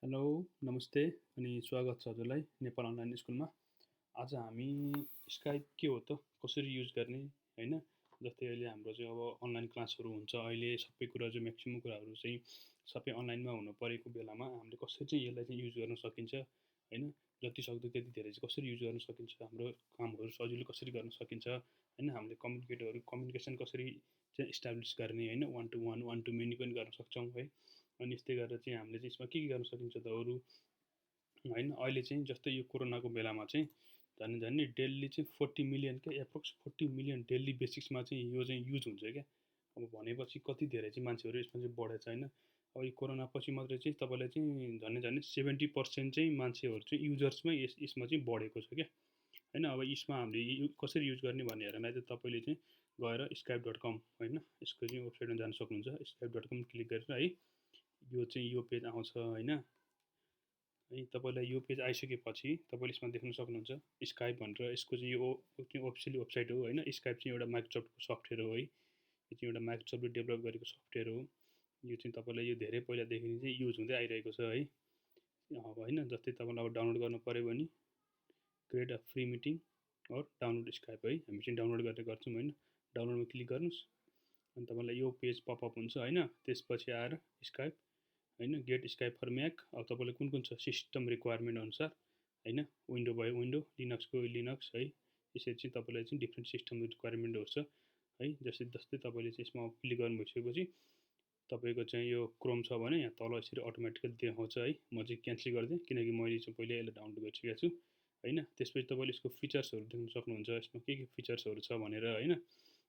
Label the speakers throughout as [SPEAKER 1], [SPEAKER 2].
[SPEAKER 1] Hello नमस्ते अनि स्वागत छ हजुरलाई नेपाल अनलाइन स्कुलमा। आज हामी स्काइप के हो त, कसरी युज गर्ने हैन, जस्तै अहिले हाम्रो चाहिँ अब अनलाइन क्लासहरू हुन्छ। अहिले सबै कुरा चाहिँ म्याक्सिमम कुराहरू चाहिँ सबै अनलाइनमा हुनु परेको बेलामा हामीले कसरी चाहिँ यसलाई चाहिँ युज गर्न सकिन्छ हैन, जति सक्दो त्यति धेरै चाहिँ कसरी युज गर्न सकिन्छ, हाम्रो कामहरू सजिलो कसरी गर्न सकिन्छ हैन, हामीले कम्युनिकेसन कसरी चाहिँ इस्टाब्लिस गर्ने हैन, वान टु मेनी पनि गर्न सक्छौँ है। अनि यस्तै गरेर चाहिँ हामीले चाहिँ यसमा के गर्न सकिन्छ त अरू हैन। अहिले चाहिँ जस्तै यो कोरोनाको बेलामा चाहिँ झन् डेली चाहिँ 40 मिलियन क्या, एप्रोक्स 40 मिलियन डेली बेसिक्समा चाहिँ यो चाहिँ युज हुन्छ क्या। अब भनेपछि कति धेरै चाहिँ मान्छेहरू यसमा चाहिँ बढेछ हैन। अब यो कोरोना पछि मात्रै चाहिँ तपाईँलाई चाहिँ झन् 70% चाहिँ मान्छेहरू चाहिँ युजर्समै यसमा चाहिँ बढेको छ क्या हैन। अब यसमा हामीले कसरी युज गर्ने भन्नेहरूलाई चाहिँ तपाईँले चाहिँ गएर skype.com हैन, यसको चाहिँ वेबसाइटमा जान सक्नुहुन्छ। skype.com क्लिक गरेर है यो चाहिँ यो पेज आउँछ हैन। है तपाईँलाई यो पेज आइसकेपछि तपाईँले यसमा देख्न सक्नुहुन्छ स्काइप भनेर। यसको चाहिँ यो अफिसियल वेबसाइट हो हैन। स्काइप चाहिँ एउटा माइक्रोसफ्टको सफ्टवेयर हो है। यो चाहिँ एउटा माइक्रोसफ्टले डेभलप गरेको सफ्टवेयर हो। यो चाहिँ तपाईँलाई यो धेरै पहिलादेखि चाहिँ युज हुँदै आइरहेको छ है। अब हैन, जस्तै तपाईँलाई अब डाउनलोड गर्नु पर्यो भने create a free meeting or download Skype है, हामी चाहिँ डाउनलोड गरेर गर्छौँ हैन। डाउनलोडमा क्लिक गर्नुहोस् अनि तपाईँलाई यो पेज पपअप हुन्छ हैन। त्यसपछि आएर स्काइप हैन, गेट स्काइप फर म्याक। अब तपाईँले कुन कुन छ सिस्टम रिक्वायरमेन्ट अनुसार हैन, विन्डो भयो विन्डो, लिनक्सको लिनक्स है। यसरी चाहिँ तपाईँलाई चाहिँ डिफ्रेन्ट सिस्टम रिक्वायरमेन्टहरू छ है। जस्तै तपाईँले चाहिँ यसमा क्लिक गर्नु भइसकेपछि तपाईँको चाहिँ यो क्रोम छ भने यहाँ तल यसरी अटोमेटिकली देखाउँछ है। म चाहिँ क्यान्सल गरिदिएँ किनकि मैले चाहिँ पहिले यसलाई डाउनलोड गरिसकेको छु हैन। त्यसपछि तपाईँले यसको फिचर्सहरू देख्न सक्नुहुन्छ, यसमा के फिचर्सहरू छ भनेर हैन।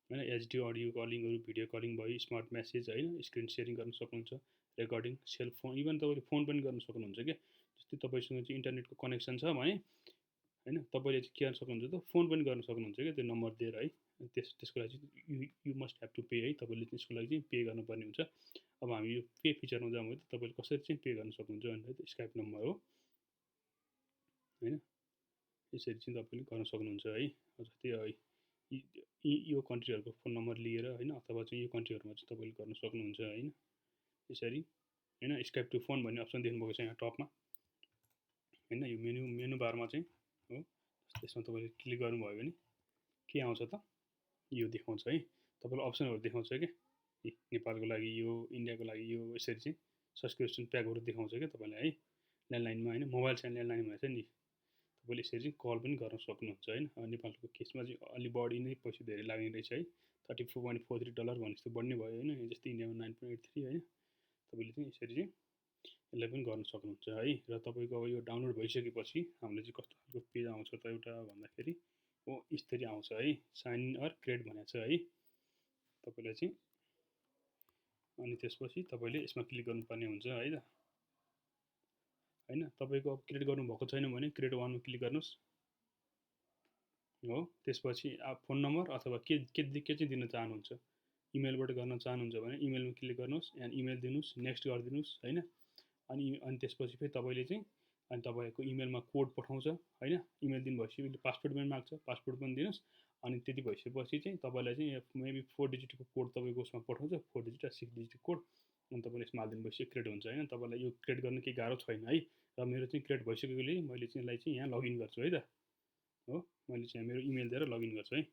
[SPEAKER 1] एचडी अडियो कलिङहरू, भिडियो कलिङ भयो, स्मार्ट म्यासेज हैन, स्क्रिन सेयरिङ गर्न सक्नुहुन्छ, रेकर्डिङ, सेल फोन, इभन तपाईँले फोन पनि गर्न सक्नुहुन्छ क्या। जस्तै तपाईँसँग चाहिँ इन्टरनेटको कनेक्सन छ भने हैन, तपाईँले चाहिँ के गर्न सक्नुहुन्छ त, फोन पनि गर्न सक्नुहुन्छ क्या त्यो नम्बर दिएर है। त्यसको लागि चाहिँ you must have to pay है, तपाईँले त्यसको लागि चाहिँ पे गर्नुपर्ने हुन्छ। अब हामी यो पे फिचरमा जाउँ है त, तपाईँले कसरी चाहिँ पे गर्न सक्नुहुन्छ भनेर स्काइप नम्बर हो हैन। यसरी चाहिँ तपाईँले गर्न सक्नुहुन्छ है। जस्तै यो कन्ट्रीहरूको फोन नम्बर लिएर हैन, अथवा चाहिँ यो कन्ट्रीहरूमा चाहिँ तपाईँले गर्न सक्नुहुन्छ हैन। यसरी हैन, स्काइप टु फोन भन्ने अप्सन देख्नुभएको छ यहाँ टपमा हैन। यो मेनु बारमा चाहिँ हो, त्यसमा तपाईँले क्लिक गर्नुभयो भने के आउँछ त, यो देखाउँछ है। तपाईँलाई अप्सनहरू देखाउँछ क्या, नेपालको लागि यो, इन्डियाको लागि यो, यसरी चाहिँ सब्सक्रिप्सन प्याकहरू देखाउँछ क्या तपाईँलाई है। ल्यान्डलाइनमा हैन, मोबाइल चाहिँ ल्यान्डलाइन भनेको छ नि, तपाईँले यसरी चाहिँ कल पनि गर्न सक्नुहुन्छ हैन। नेपालको केसमा चाहिँ अलि बढी नै पैसा धेरै लाग्ने रहेछ है, $34.43 भने जस्तो बढ्ने भयो हैन। जस्तै इन्डियामा 9.83 हैन। तपाईँले चाहिँ यसरी चाहिँ यसलाई पनि गर्न सक्नुहुन्छ है। र तपाईँको अब यो डाउनलोड भइसकेपछि हामीले चाहिँ कस्तो खालको पेज आउँछ त एउटा भन्दाखेरि हो यसरी आउँछ है, साइन इन अर क्रिएट भनेको छ है तपाईँलाई चाहिँ। अनि त्यसपछि तपाईँले यसमा क्लिक गर्नुपर्ने हुन्छ है त हैन। तपाईँको अब क्रिएट गर्नुभएको छैन भने क्रिएट वानमा क्लिक गर्नुहोस् हो। त्यसपछि फोन नम्बर अथवा के चाहिँ दिन चाहनुहुन्छ, इमेलबाट गर्न चाहनुहुन्छ भने इमेलमा क्लिक गर्नुहोस्, यहाँ इमेल दिनुहोस्, नेक्स्ट गरिदिनुहोस् हैन। अनि त्यसपछि फेरि तपाईँले चाहिँ अनि तपाईँको इमेलमा कोड पठाउँछ हैन। इमेल दिनु भइसकेपछि पासवर्ड पनि माग्छ, पासवर्ड पनि दिनुहोस्। अनि त्यति भइसकेपछि चाहिँ तपाईँलाई चाहिँ मेबी 4 डिजिटको कोड तपाईँको उसमा पठाउँछ, 4 डिजिट वा 6 डिजिटको कोड। अनि तपाईँले यसमा हालिदिनु भइसक्यो, क्रिएट हुन्छ हैन। तपाईँलाई यो क्रिएट गर्न केही गाह्रो छैन है। र मेरो चाहिँ क्रिएट भइसकेकोले मैले चाहिँ यसलाई चाहिँ यहाँ लगइन गर्छु है त हो। मैले चाहिँ मेरो इमेल दिएर लगइन गर्छु है।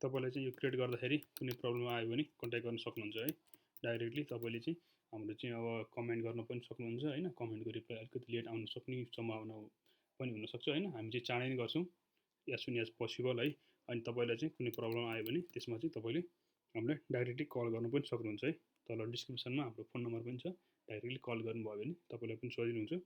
[SPEAKER 1] तपाईँलाई चाहिँ यो क्रिएट गर्दाखेरि कुनै प्रब्लम आयो भने कन्ट्याक्ट गर्न सक्नुहुन्छ है डाइरेक्टली। तपाईँले चाहिँ हाम्रो चाहिँ अब कमेन्ट गर्न पनि सक्नुहुन्छ हैन। कमेन्टको रिप्लाई अलिकति लेट आउन सक्ने सम्भावना पनि हुनसक्छ हैन। हामी चाहिँ चाँडै नै गर्छौँ, एज सुन एज पोसिबल है। अनि तपाईँलाई चाहिँ कुनै प्रब्लम आयो भने त्यसमा चाहिँ तपाईँले हामीलाई डाइरेक्टली कल गर्न पनि सक्नुहुन्छ है। तल डिस्क्रिप्सनमा हाम्रो फोन नम्बर पनि छ, डाइरेक्टली कल गर्नुभयो भने तपाईँलाई पनि सजिलो हुन्छ।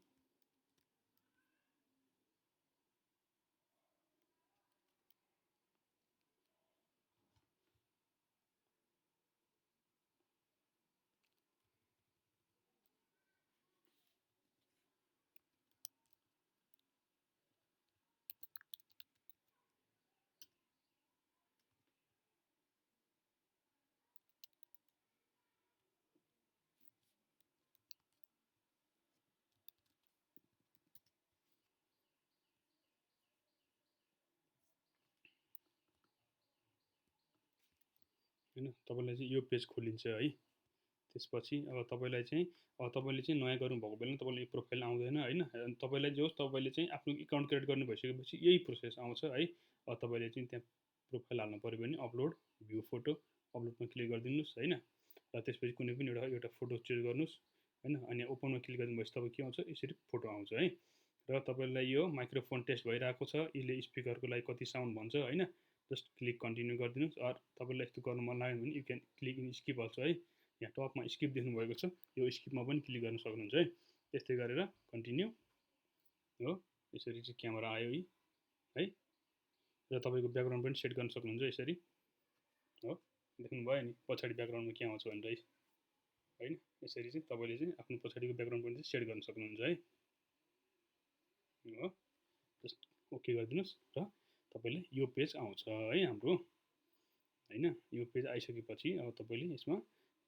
[SPEAKER 1] हैन, तपाईँलाई चाहिँ यो पेज खोलिन्छ है। त्यसपछि अब तपाईलाई चाहिँ तपाईले चाहिँ नयाँ गर्नुभएको बेलामा तपाईलाई यो प्रोफाइल आउँदैन हैन तपाईलाई जो तपाईले चाहिँ आफ्नो एकाउन्ट क्रिएट गर्नु भइसकेपछि यही प्रोसेस आउँछ है तपाईले चाहिँ त्यहाँ प्रोफाइल हाल्नु पर्यो भने अपलोड भ्यू फोटो अपलोडमा क्लिक गरिदिनुस् हैन र त्यसपछि कुनै पनि एउटा फोटो चुज गर्नुस् हैन अनि ओपनमा क्लिक गरिदिनुभएपछि तपाईँ के आउँछ यसरी फोटो आउँछ है र तपाईलाई यो माइक्रोफोन टेस्ट भइरहेको छ यसले स्पिकरको लागि कति साउन्ड भन्छ हैन जस्ट क्लिक कन्टिन्यू गरिदिनुस् अर तपाईलाई यस्तो गर्नु मन लाग्यो भने you can click in skip also है यहाँ टपमा स्किप देख्नु भएको छ यो स्किपमा पनि क्लिक गर्न सक्नुहुन्छ है त्यस्तै गरेर कन्टिन्यू हो यसरी चाहिँ क्यामेरा आयो है र तपाईको ब्याकग्राउन्ड पनि सेट गर्न सक्नुहुन्छ यसरी हो देख्नु भयो नि पछाडी ब्याकग्राउन्डमा के आउँछ भनेर हैन यसरी चाहिँ तपाईले चाहिँ आफ्नो पछाडीको ब्याकग्राउन्ड पनि सेट गर्न सक्नुहुन्छ है हो जस्ट ओके गरिदिनुस् र तपाईले यो पेज आउँछ है हाम्रो हैन यो पेज आइसकेपछि अब तपाईले यसमा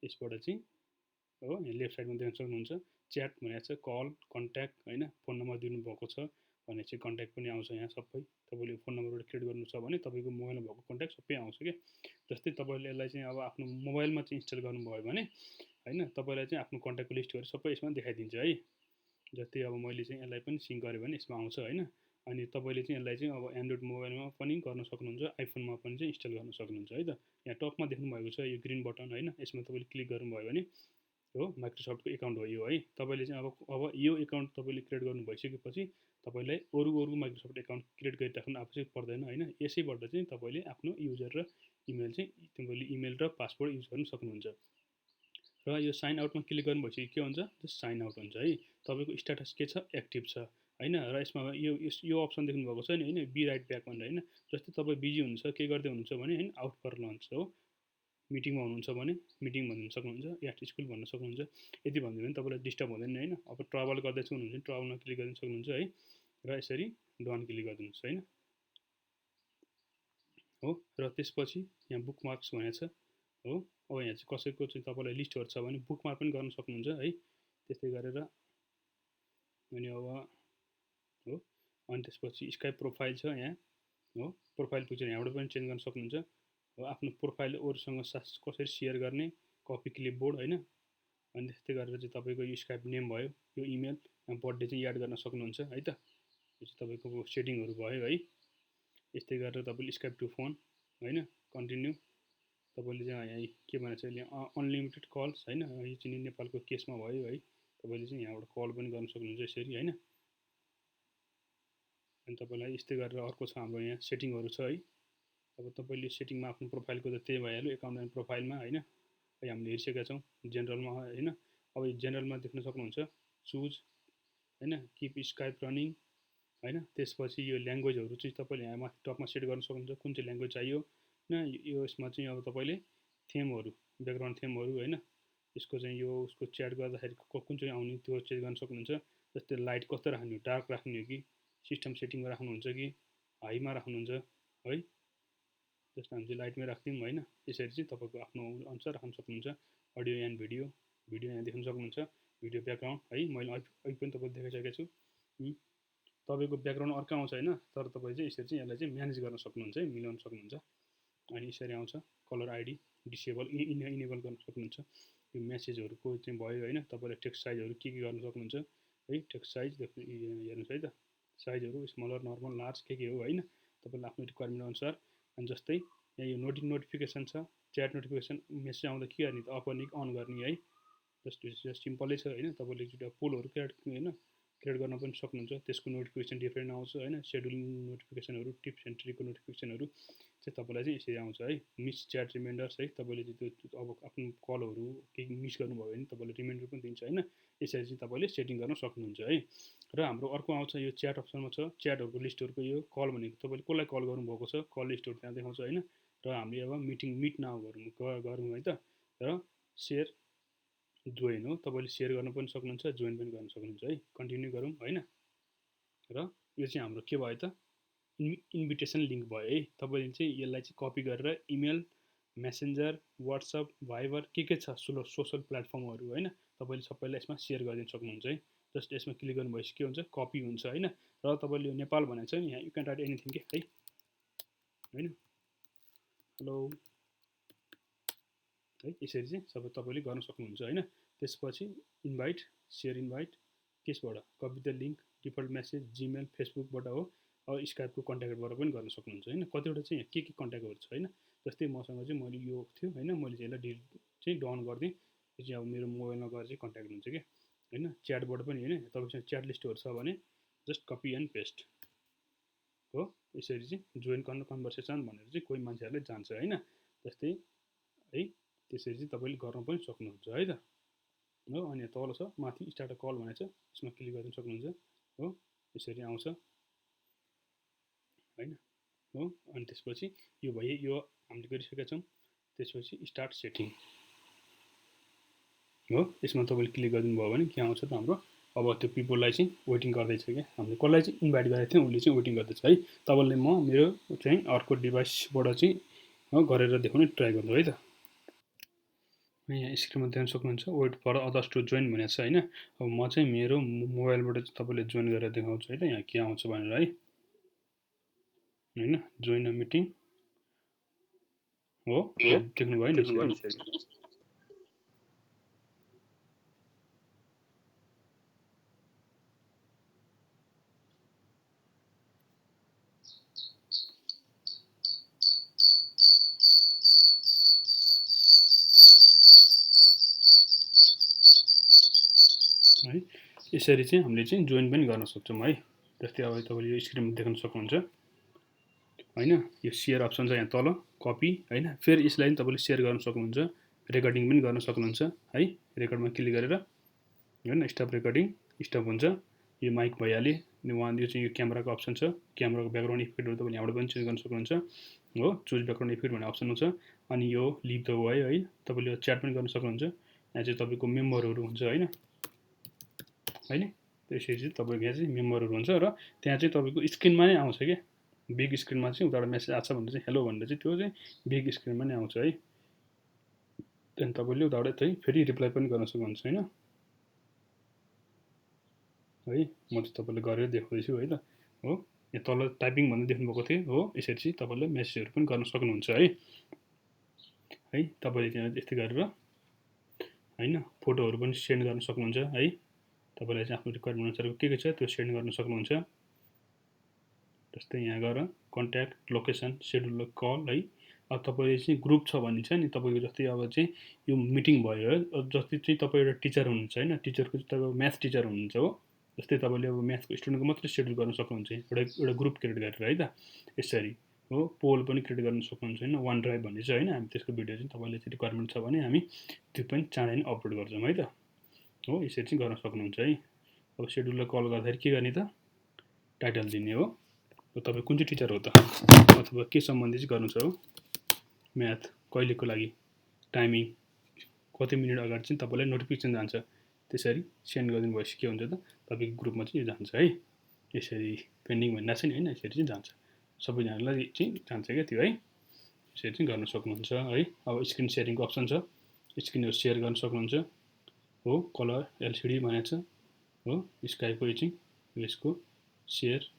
[SPEAKER 1] यसबाट चाहिँ हो यहाँ लेफ्ट साइडमा देख्न सक्नुहुन्छ च्याट भनेको छ कल कन्ट्याक्ट हैन फोन नम्बर दिनु भएको छ भने चाहिँ कन्ट्याक्ट पनि आउँछ यहाँ सबै तपाईले फोन नम्बरबाट क्रिएट गर्नु छ भने तपाईको मोबाइलमा भएको कन्ट्याक्ट सबै आउँछ के जस्तै तपाईले यसलाई चाहिँ अब आफ्नो मोबाइलमा चाहिँ इन्स्टल गर्नुभयो भने हैन तपाईलाई चाहिँ आफ्नो कन्ट्याक्टको लिस्टहरु सबै यसमा देखाइदिन्छ है जस्तै अब मैले चाहिँ यसलाई पनि सिङ्क गरे भने यसमा आउँछ हैन अनि तपाईले चाहिँ यसलाई चाहिँ अब एन्ड्रोइड मोबाइलमा पनि गर्न सक्नुहुन्छ आइफोनमा पनि चाहिँ इन्स्टल गर्न सक्नुहुन्छ है त यहाँ टपमा देख्नु भएको छ यो ग्रीन बटन हैन यसमा तपाईले क्लिक गर्नुभयो भने हो माइक्रोसफ्टको एकाउन्ट हो यो है तपाईले चाहिँ अब यो एकाउन्ट तपाईले क्रिएट गर्नु भइसकेपछि तपाईलाई अरु माइक्रोसफ्ट एकाउन्ट क्रिएट गरिराख्नु आवश्यक पर्दैन हैन यसैबाट चाहिँ तपाईले आफ्नो युजर र इमेल चाहिँ तपाईले इमेल र पासवर्ड युज गर्न सक्नुहुन्छ र यो साइन आउटमा क्लिक गर्नु भइसक्यो के हुन्छ जस्ट साइन आउट हुन्छ है तपाईको स्ट्याटस के छ एक्टिभ छ हैन र यसमा यो अप्सन देख्नु भएको छ नि हैन बी राइट ब्याक भनेर हैन जस्तै तपाई बिजी हुनुहुन्छ के गर्दै हुनुहुन्छ भने हैन आउट फर लन्च हो मिटिङमा हुनुहुन्छ भने मिटिङ भन्न सक्नुहुन्छ या स्कुल भन्न सक्नुहुन्छ यदि भन्दिनु भने तपाईलाई डिस्टर्ब हुँदैन हैन अब ट्राभल गर्दै छु हुनुहुन्छ ट्राभलमा क्लिक गर्न सक्नुहुन्छ है र यसरी डन क्लिक गरिदिनुस् हैन हो र त्यसपछि यहाँ बुकमार्क्स भनेको छ हो अब यहाँ चाहिँ कसैको चाहिँ तपाईलाई लिस्टहरु छ भने बुकमार्क पनि गर्न सक्नुहुन्छ है त्यस्तै गरेर अनि अब हो अनि त्यसपछि स्काइप प्रोफाइल छ यहाँ हो प्रोफाइल पिक्चर यहाँबाट पनि चेन्ज गर्न सक्नुहुन्छ हो आफ्नो प्रोफाइल अरूसँग कसरी सेयर गर्ने कपी क्लिपबोर्ड हैन अनि त्यस्तै गरेर चाहिँ तपाईको यो स्काइप नेम भयो यो इमेल बर्थडे चाहिँ याद गर्न सक्नुहुन्छ है त यो चाहिँ तपाईको सेटिङहरु भयो है यस्तै गरेर तपाईले स्काइप टु फोन हैन कन्टिन्यू तपाईले चाहिँ यहाँ के भनेछ अहिले अनलिमिटेड कल्स हैन यो चाहिँ नेपालको केसमा भयो है तपाईले चाहिँ यहाँबाट कल पनि गर्न सक्नुहुन्छ यसरी हैन अनि तपाईलाई यस्तै गरेर अर्को छ हाम्रो यहाँ सेटिङहरु छ है अब तपाईले सेटिङमा आफ्नो प्रोफाइलको त त्यही भइहाल्यो एकाउन्ट एन्ड प्रोफाइलमा हैन हामीले हेरिसकेका छौं जेनरलमा हैन अब जेनरलमा देख्न सक्नुहुन्छ चुज हैन किप स्काइप रनिङ हैन त्यसपछि यो ल्याङ्ग्वेजहरु चाहिँ तपाईले यहाँ माथि टपमा सेट गर्न सक्नुहुन्छ कुन चाहिँ ल्याङ्ग्वेज चाहियो न यो यसमा चाहिँ अब तपाईले थेमहरु ब्याकग्राउन्ड थेमहरु हैन यसको चाहिँ यो उसको च्याट गर्दाखेरि कुन चाहिँ आउने त्यो चेन्ज गर्न सक्नुहुन्छ जस्तै लाइट कस्तो राख्नु डार्क राख्नु हो कि सिस्टम सेटिङमा राख्नुहुन्छ कि हाईमा राख्नुहुन्छ है जस्तो हामी चाहिँ लाइटमै राख्दियौं हैन यसरी चाहिँ तपाईको आफ्नो अनुसार राख्न सक्नुहुन्छ अडियो एन्ड भिडियो यहाँ देख्न सक्नुहुन्छ भिडियो ब्याकग्राउन्ड है मैले अहिले पनि तपाईलाई देखाइसकेको छु तपाईको ब्याकग्राउन्ड अर्को आउँछ हैन तर तपाई चाहिँ यसरी चाहिँ यसलाई चाहिँ म्यानेज गर्न सक्नुहुन्छ है मिलाउन सक्नुहुन्छ अनि यसरी आउँछ कलर आईडी डिसेबल इनेबल गर्न सक्नुहुन्छ यो मेसेजहरुको चाहिँ भयो हैन तपाईले टेक्स्ट साइजहरु के गर्न सक्नुहुन्छ है टेक्स्ट साइज हेर्नुस् है त साइजहरु स्मलर नर्मल लार्ज के हो हैन तपाईले आफ्नो रिक्वायरमेन्ट अनुसार अनि जस्तै यहाँ यो नोटिफिकेसन छ च्याट नोटिफिकेसन मेसेज आउँदा के गर्ने त अफ गर्ने अन गर्ने है जस्ट सिम्पलै छ हैन तपाईले एउटा पोलहरु क्रिएट गर्न पनि सक्नुहुन्छ त्यसको नोटिफिकेसन डिफरेन्ट आउँछ हैन शेड्युलिङ नोटिफिकेसनहरु टिप्स एन्ड ट्रिकको नोटिफिकेसनहरु चाहिँ तपाईलाई चाहिँ यसरी आउँछ है मिस च्याट रिमाइन्डर्स है तपाईले चाहिँ त्यो अब आफ्नो कलहरु केही मिस गर्नुभयो भने तपाईले रिमाइन्डर पनि दिन्छ हैन यसरी चाहिँ तपाईले सेटिङ गर्न सक्नुहुन्छ है र हाम्रो अर्को आउँछ यो च्याट अप्सनमा छ च्याटहरुको लिस्टहरुको यो कल भनेको तपाईले कसलाई कल गर्नु भएको छ कल लिस्टहरु त्यहाँ देखाउँछ हैन र हामीले अब मिटिङ मिट नाउ गरौँ है त र शेयर जोइन हो तपाईले शेयर गर्न पनि सक्नुहुन्छ जोइन पनि गर्न सक्नुहुन्छ है कन्टिन्यू गरौँ हैन र यो चाहिँ हाम्रो के भयो त इन्भिटेसन लिंक भयो है तपाईले चाहिँ यसलाई चाहिँ कपी गरेर इमेल मेसेन्जर व्हाट्सएप भाइबर के छ सोशल प्लेटफर्महरु हैन तपाईले सबैलाई यसमा शेयर गरिदिन सक्नुहुन्छ है जस्ट यसमा क्लिक गर्नु भएपछि के हुन्छ कपी हुन्छ हैन र तपाईले यो नेपाल भनेको छ यहाँ यु क्यान राइट एनीथिङ के है हैन हेलो है यसरी चाहिँ सबै तपाईले गर्न सक्नुहुन्छ हैन त्यसपछि इन्भाइट शेयर इन्भाइट केसबाट copy the link default message Gmail फेसबुकबाट हो अब स्काइपको कन्ट्याक्टबाट पनि गर्न सक्नुहुन्छ हैन कतिवटा चाहिँ के कन्ट्याक्टहरु छ हैन जस्तै मसँग चाहिँ मैले यो थियो हैन मैले चाहिँ यसलाई डिलिट चाहिँ डाउन गर्दै यो चाहिँ अब मेरो मोबाइलमा गएर चाहिँ कन्ट्याक्ट हुन्छ के हैन च्याटबाट पनि हैन तपाईसँग च्याट लिस्टहरु छ भने जस्ट कपी एन्ड पेस्ट हो यसरी चाहिँ जोइन गर्न कन्भर्सेसन भनेर चाहिँ कोही मान्छेहरुले जान्छ हैन जस्तै है त्यसरी चाहिँ तपाईले गर्न पनि सक्नुहुन्छ है त हो अनि तल छ माथि स्टार्ट अ कल भनेको छ यसमा क्लिक गर्न सक्नुहुन्छ हो यसरी आउँछ हैन हो अनि त्यसपछि यो भयो यो हामीले गरिसकेका छौं त्यसपछि स्टार्ट सेटिङ हो यसमा तपाईले क्लिक गरिदिनु भयो भने के आउँछ त हाम्रो अब त्यो पिपललाई चाहिँ वेटिङ गर्दै छ के हामीले कसलाई चाहिँ इन्भाइट गरेको थियौ उले चाहिँ वेटिङ गर्दै छ है तपाईले म मेरो चाहिँ अर्को डिभाइसबाट चाहिँ गरेर देखाउने ट्राई गर्छु है त यहाँ स्क्रिनमा देख्न सक्नुहुन्छ wait for others to join भनेको छ हैन अब म चाहिँ मेरो मोबाइलबाट चाहिँ तपाईले जोइन गरेर देखाउँछु है त यहाँ के आउँछ भनेर है हैन जोइन अ मिटिङ हो देख्नु भयो नि है यसरी चाहिँ हामीले चाहिँ जोइन पनि गर्न सक्छौं है जस्तै अब तपाईले यो स्क्रिनमा देख्न सक्नुहुन्छ हैन यो शेयर अप्सन छ यहाँ तल कपी हैन फेरि यसलाई पनि तपाईले शेयर गर्न सक्नुहुन्छ रेकर्डिङ पनि गर्न सक्नुहुन्छ है रेकर्डमा क्लिक गरेर हैन स्टप रेकर्डिङ स्टप हुन्छ यो माइक भइहाल्यो अनि वहाँ यो चाहिँ यो क्यामेराको अप्सन छ क्यामेराको ब्याकग्राउन्ड इफेक्टहरु तपाईले यहाँबाट पनि चेन्ज गर्न सक्नुहुन्छ हो चुज ब्याकग्राउन्ड इफेक्ट भन्ने अप्सन हुन्छ अनि यो लिभ द भयो है तपाईले च्याट पनि गर्न सक्नुहुन्छ यहाँ चाहिँ तपाईको मेम्बरहरु हुन्छ हैन हैन त्यसरी चाहिँ तपाईको यहाँ चाहिँ मेम्बरहरु हुन्छ र त्यहाँ चाहिँ तपाईको स्क्रिनमा नै आउँछ के बिग स्क्रिनमा चाहिँ उताबाट मेसेज आछ भनेर चाहिँ हेलो भनेर चाहिँ त्यो चाहिँ बिग स्क्रिनमा नै आउँछ है त्यहाँ तपाईले उताबाट चाहिँ फेरि रिप्लाई पनि गर्न सक्नुहुन्छ हैन है म चाहिँ तपाईलाई गरेर देखाउँदैछु है त हो यहाँ तल टाइपिङ भन्ने देख्नु भएको थियो हो यसरी चाहिँ तपाईले मेसेजहरु पनि गर्न सक्नुहुन्छ है तपाईले त्यहाँ यस्तै गरेर हैन फोटोहरु पनि सेन्ड गर्न सक्नुहुन्छ है तपाईलाई चाहिँ आफ्नो रिक्वायरमेन्ट अनुसारको के छ त्यो सेन्ड गर्न सक्नुहुन्छ जस्तै यहाँ गएर कन्ट्याक्ट लोकेसन शेड्युल कल है अब तपाईले चाहिँ ग्रुप छ भन्ने छ नि तपाईको जस्तै अब चाहिँ यो मिटिङ भयो है जस्तै चाहिँ तपाई एउटा टिचर हुनुहुन्छ हैन टिचरको चाहिँ तपाईको म्याथ टिचर हुनुहुन्छ हो जस्तै तपाईले अब म्याथको स्टुडेन्टको मात्र शेड्युल गर्न सक्नुहुन्छ एउटा ग्रुप क्रिएट गरेर है त यसरी हो पोल पनि क्रिएट गर्न सक्नुहुन्छ हैन वन ड्राइभ भन्ने छ हैन हामी त्यसको भिडियो चाहिँ तपाईले चाहिँ रिक्वायरमेन्ट छ भने हामी त्यो पनि चाँडै नै अपलोड गर्छौं है त हो यसरी चाहिँ गर्न सक्नुहुन्छ है अब शेड्युललाई कल गर्दाखेरि के गर्ने त टाइटल दिने हो तपाई कुन चाहिँ टिचर हो त अथवा के सम्बन्धी चाहिँ गर्नु छ हो म्याथ कहिलेको लागि टाइमिङ कति मिनेट अगाडि चाहिँ तपाईलाई नोटिफिकेसन जान्छ त्यसरी सेन्ड गरिदिनु भएपछि के हुन्छ त तपाईको ग्रुपमा चाहिँ यो जान्छ है यसरी पेन्डिङ भन्दा छ नि हैन यसरी चाहिँ जान्छ सबैजनालाई चाहिँ जान्छ के त्यो है यसरी चाहिँ गर्न सक्नुहुन्छ है अब स्क्रिन शेयरिङको अप्सन छ स्क्रिनहरु शेयर गर्न सक्नुहुन्छ हो कलर एलसीडी भनेको छ हो स्काइपको चाहिँ यसको शेयर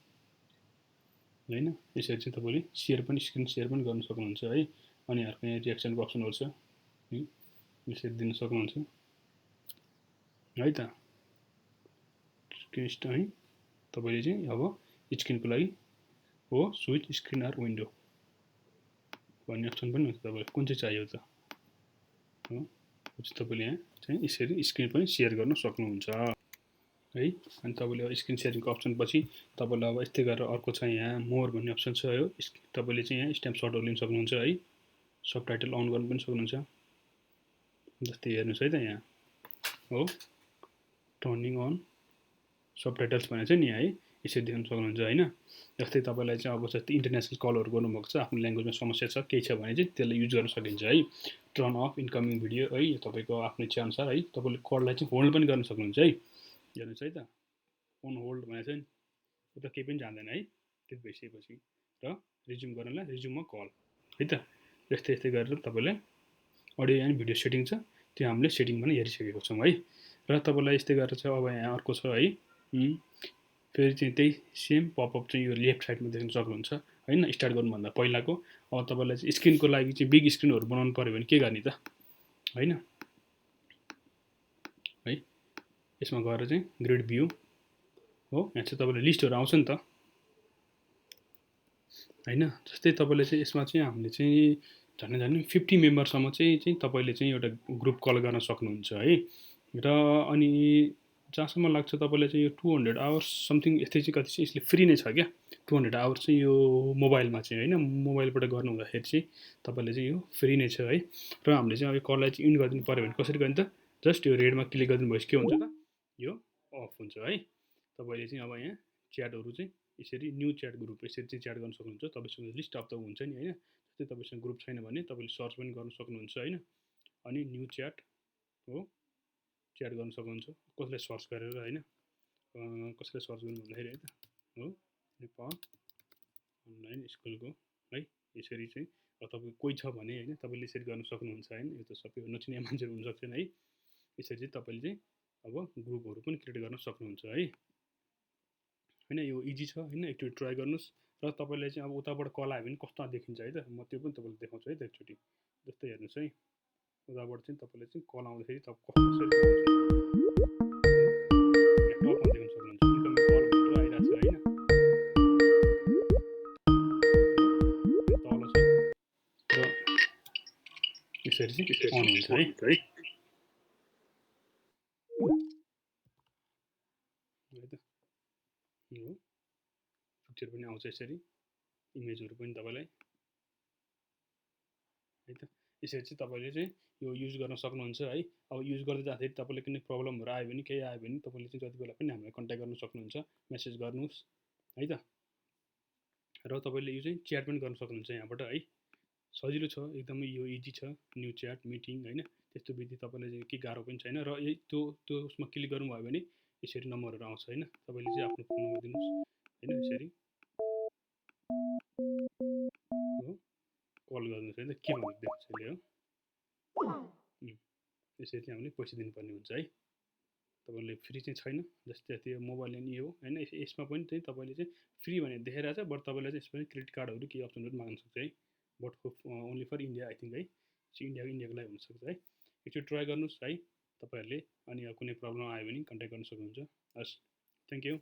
[SPEAKER 1] हैन यसरी चाहिँ तपाईले शेयर पनि स्क्रिन शेयर पनि गर्न सक्नुहुन्छ है अनि अर्को यहाँ रिएक्सनको अप्सनहरु छ यसरी दिन सक्नुहुन्छ है त स्क्रिन है तपाईले चाहिँ अब स्क्रिनको लागि हो स्विच स्क्रिन अर विन्डो भन्ने अप्सन पनि हुन्छ तपाईलाई कुन चाहिँ चाहियो त हो तपाईले यहाँ चाहिँ यसरी स्क्रिन पनि शेयर गर्न सक्नुहुन्छ है अनि तपाईले अब स्क्रिन शेयरिङको अप्सन पछि तपाईले अब यस्तै गरेर अर्को छ यहाँ मोर भन्ने अप्सन छ हो तपाईले चाहिँ यहाँ स्ट्याम्प सर्टहरु लिन सक्नुहुन्छ है सबटाइटल अन गर्न पनि सक्नुहुन्छ जस्तै हेर्नुस् है त यहाँ हो टर्निङ अन सबटाइटल्स भनेको छ नि है यसरी देख्न सक्नुहुन्छ हैन जस्तै तपाईलाई चाहिँ अब जस्तै इन्टरनेशनल कलहरु गर्नुभएको छ आफ्नो ल्याङ्ग्वेजमा समस्या छ केही छ भने चाहिँ त्यसलाई युज गर्न सकिन्छ है टर्न अफ इन्कमिङ भिडियो है तपाईको आफ्नो इच्छा अनुसार है तपाईले कललाई चाहिँ होल्ड पनि गर्न सक्नुहुन्छ है हेर्नुस् है त अन होल्ड भनेको छ नि उता केही पनि जान्दैन है त्यति भइसकेपछि र रिज्युम गर्नलाई रिज्युममा कल है त यस्तै गरेर तपाईले अडियो एन्ड भिडियो सेटिङ छ त्यो हामीले सेटिङ पनि हेरिसकेको छौं है र तपाईलाई यस्तै गरेर छ अब यहाँ अर्को छ है फेरि चाहिँ त्यही सेम पपअप चाहिँ यो लेफ्ट साइडमा देख्न सक्नुहुन्छ हैन स्टार्ट गर्नु भन्दा पहिलाको अब तपाईलाई चाहिँ स्क्रिनको लागि चाहिँ बिग स्क्रिनहरु बनाउनु पर्यो भने के गर्ने त हैन है। यसमा गएर चाहिँ ग्रिड भ्यू हो, यहाँ चाहिँ तपाईले लिस्टहरु आउँछ नि त हैन। जस्तै तपाईले चाहिँ यसमा चाहिँ हामीले चाहिँ झन्डै 50 मेम्बरसम्म चाहिँ तपाईले चाहिँ एउटा ग्रुप कल गर्न सक्नुहुन्छ है। र अनि जहाँसम्म लाग्छ तपाईले चाहिँ यो 200 आवर्स समथिङ यस्तै चाहिँ कति चाहिँ यसले फ्री नै छ क्या। 200 आवर्स चाहिँ यो मोबाइलमा चाहिँ हैन, मोबाइलबाट गर्नु हुँदाखेरि चाहिँ तपाईले चाहिँ यो फ्री नै छ है। र हामीले चाहिँ अब यो कललाई चाहिँ इन गरिदिनु पर्यो भने कसरी गर्ने त, जस्ट यो रेडमा क्लिक गरिदिनु भएपछि के हुन्छ त, यो अफ हुन्छ है। तपाईले चाहिँ अब यहाँ च्याटहरु चाहिँ यसरी न्यू च्याट ग्रुप यसरी चाहिँ च्याट गर्न सक्नुहुन्छ। तपाईसँग लिस्ट अफ द हुन्छ नि हैन, जस्तै तपाईसँग ग्रुप छैन भने तपाईले सर्च पनि गर्न सक्नुहुन्छ हैन। अनि न्यू च्याट हो, च्याट गर्न सक्नुहुन्छ कसैलाई सर्च गरेर हैन। कसैलाई सर्च गर्नु भन्दाखेरि है त हो, नेपाल अनलाइन स्कुलको है। यसरी चाहिँ अब तपाईको कोही छ भने हैन तपाईले यसरी गर्न सक्नुहुन्छ हैन। यो त सबै नचिने मान्छेहरु हुन सक्छन् है। यसरी चाहिँ तपाईले चाहिँ अब ग्रुपहरु पनि क्रिएट गर्न सक्नुहुन्छ है। हैन यो इजी छ हैन, एकचोटी ट्राई गर्नुस्। र तपाईले चाहिँ अब उताबाट कल आयो भने कस्तो देखिन्छ है त, म त्यो पनि तपाईलाई देखाउँछु है त एकचोटी। जस्तै हेर्नुस् है, उताबाट चाहिँ तपाईले चाहिँ कल आउँदाखेरि तब कसरी आउँछ टपमा देख्न सक्नुहुन्छ। इन्कमिङ कल भनेर आइराछ हैन, तल छ र यसरी चाहिँ अन हुन्छ है। यो पिक्चर पनि आउँछ यसरी, इमेजहरु पनि तपाईलाई है त। यसरी चाहिँ तपाईले चाहिँ यो युज गर्न सक्नुहुन्छ है। अब युज गर्दै जाँदाखेरि तपाईले कुनै प्रब्लमहरु आयो भने केही आयो भने तपाईले चाहिँ जति बेला पनि हामीलाई कन्ट्याक्ट गर्न सक्नुहुन्छ, मेसेज गर्नुस् है त। र तपाईले यो चाहिँ च्याट पनि गर्न सक्नुहुन्छ यहाँबाट है। सजिलो छ एकदमै, यो इजी छ। न्यू च्याट मिटिङ हैन, त्यस्तो विधि तपाईलाई चाहिँ के गाह्रो पनि छैन। र यही त्यो उसमा क्लिक गर्नुभयो भने यसरी नम्बरहरु आउँछ हैन। तपाईले चाहिँ आफ्नो फोन नम्बर दिनुस् हैन, यसरी हो कल गर्नुस् है त, के भनेको देख्नुस् यसले हो। यसरी चाहिँ हामीले पैसा दिनुपर्ने हुन्छ है। तपाईले फ्री चाहिँ छैन, जस्तै त्यो मोबाइल एन्ड यो हैन। यसमा पनि चाहिँ तपाईले चाहिँ फ्री भनेर देखाइरहेछ, बट तपाईलाई चाहिँ यसमा क्रेडिट कार्डहरु केही अप्सनहरु माग्न सक्छ है। But only for India I think है, इन्डियाको लागि हुन सक्छ है। एकचोटि ट्राई गर्नुस् है तपाईहरुले। अनि कुनै प्रब्लम आयो भने कन्ट्याक्ट गर्न सक्नुहुन्छ। हस्, थ्यांक यू।